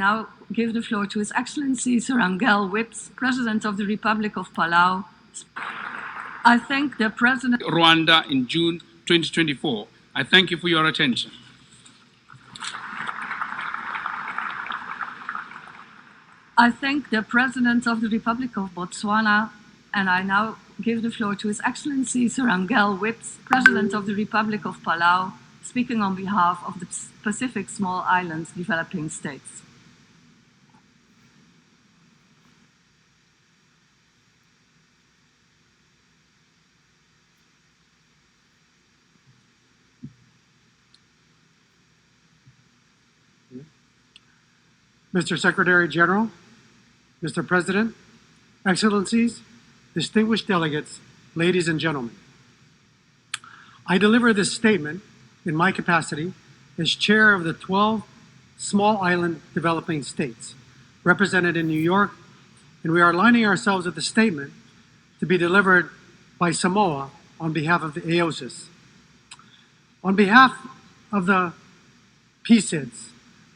Now give the floor to His Excellency Sir Angel Whips, President of the Republic of Palau. I thank the President Rwanda in June 2024. I thank you for your attention. I thank the President of the Republic of Botswana, and I now give the floor to His Excellency Sir Angel Whips, President of the Republic of Palau, speaking on behalf of the Pacific Small Islands Developing States. Mr. Secretary General, Mr. President, Excellencies, distinguished delegates, ladies and gentlemen. I deliver this statement in my capacity as chair of the 12 small island developing states represented in New York, and we are aligning ourselves with the statement to be delivered by Samoa on behalf of the AOSIS. On behalf of the Psids,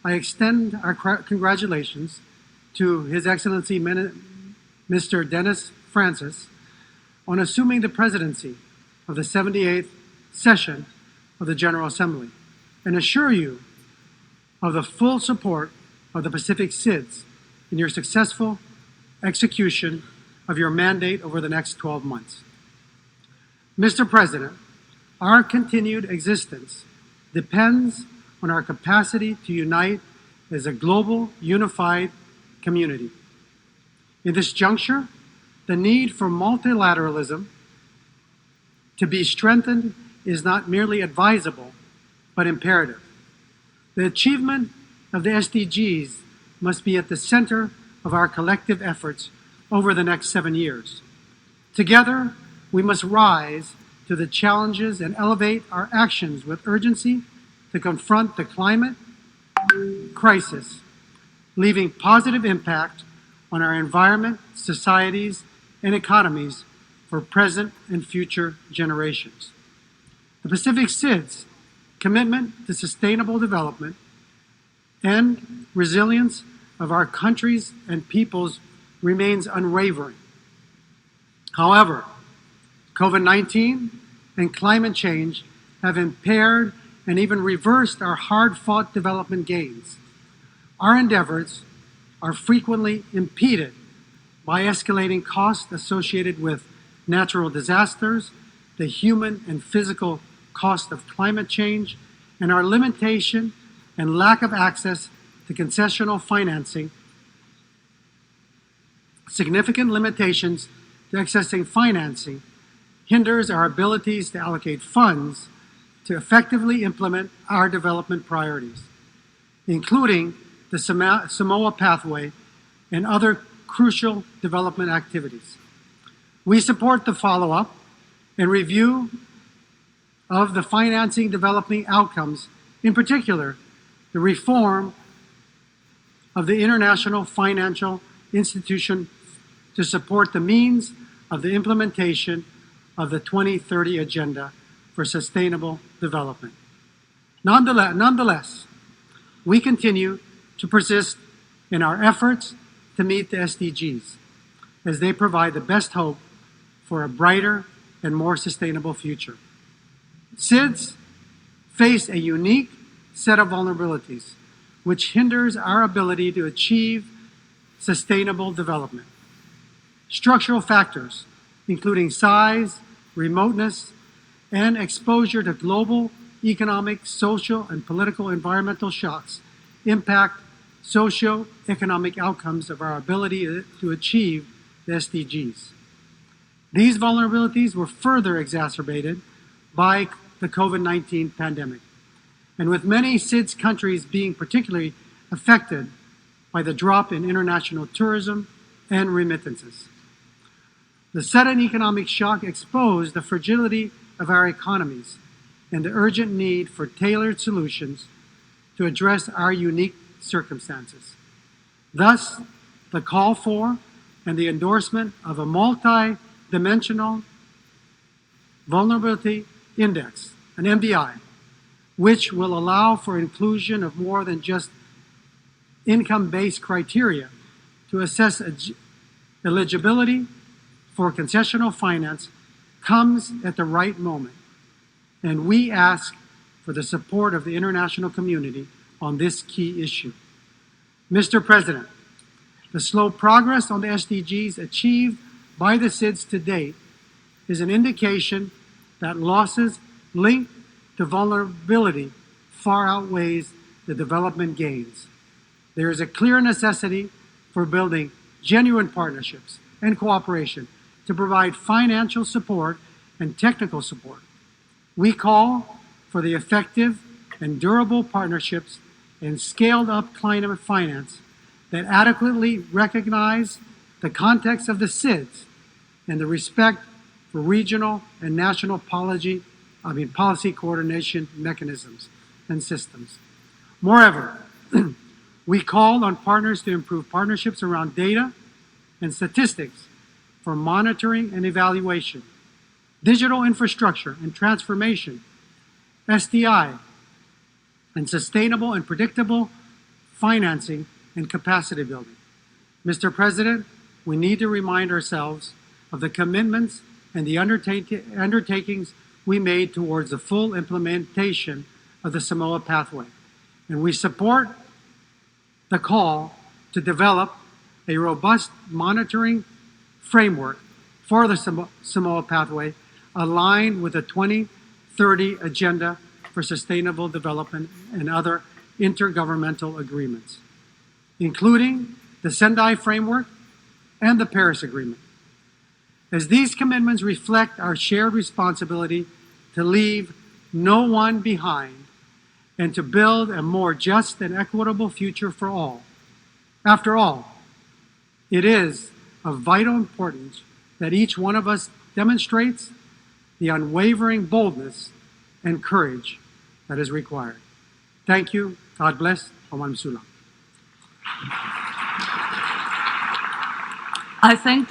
I extend our congratulations to His Excellency Mr. Dennis Francis on assuming the presidency of the 78th session of the General Assembly, and assure you of the full support of the Pacific Psids in your successful execution of your mandate over the next 12 months. Mr. President, our continued existence depends on our capacity to unite as a global, unified community. In this juncture, the need for multilateralism to be strengthened is not merely advisable, but imperative. The achievement of the SDGs must be at the center of our collective efforts over the next 7 years. Together, we must rise to the challenges and elevate our actions with urgency to confront the climate crisis, leaving positive impact on our environment, societies, and economies for present and future generations. The Pacific Psids' commitment to sustainable development and resilience of our countries and peoples remains unwavering. However, COVID-19 and climate change have impaired and even reversed our hard-fought development gains. Our endeavors are frequently impeded by escalating costs associated with natural disasters, the human and physical cost of climate change, and our limitation and lack of access to concessional financing. Significant limitations to accessing financing hinders our abilities to allocate funds to effectively implement our development priorities, including the Samoa Pathway and other crucial development activities. We support the follow-up and review of the financing developing outcomes, in particular, the reform of the International Financial Institution to support the means of the implementation of the 2030 Agenda for Sustainable Development. Nonetheless, we continue to persist in our efforts to meet the SDGs, as they provide the best hope for a brighter and more sustainable future. Psids face a unique set of vulnerabilities which hinders our ability to achieve sustainable development. Structural factors, including size, remoteness, and exposure to global economic, social, and political environmental shocks, impact socio-economic outcomes of our ability to achieve the SDGs. These vulnerabilities were further exacerbated by the COVID-19 pandemic, and with many Psids countries being particularly affected by the drop in international tourism and remittances. The sudden economic shock exposed the fragility of our economies and the urgent need for tailored solutions to address our unique circumstances. Thus, the call for and the endorsement of a multi-dimensional vulnerability index, an MDI, which will allow for inclusion of more than just income-based criteria to assess eligibility for concessional finance comes at the right moment, and we ask for the support of the international community on this key issue. Mr. President, the slow progress on the SDGs achieved by the Psids to date is an indication that losses linked to vulnerability far outweighs the development gains. There is a clear necessity for building genuine partnerships and cooperation to provide financial support and technical support. We call for the effective and durable partnerships and scaled-up climate finance that adequately recognize the context of the Psids and the respect for regional and national policy coordination mechanisms and systems. Moreover, we call on partners to improve partnerships around data and statistics for monitoring and evaluation, digital infrastructure and transformation, SDI, and sustainable and predictable financing and capacity building. Mr. President, we need to remind ourselves of the commitments and the undertakings we made towards the full implementation of the Samoa Pathway. And we support the call to develop a robust monitoring framework for the Samoa Pathway aligned with the 2030 Agenda for Sustainable Development and other intergovernmental agreements, including the Sendai Framework and the Paris Agreement, as these commitments reflect our shared responsibility to leave no one behind and to build a more just and equitable future for all. After all, it is of vital importance that each one of us demonstrates the unwavering boldness and courage that is required. Thank you. God bless. Omam Sulam. I thank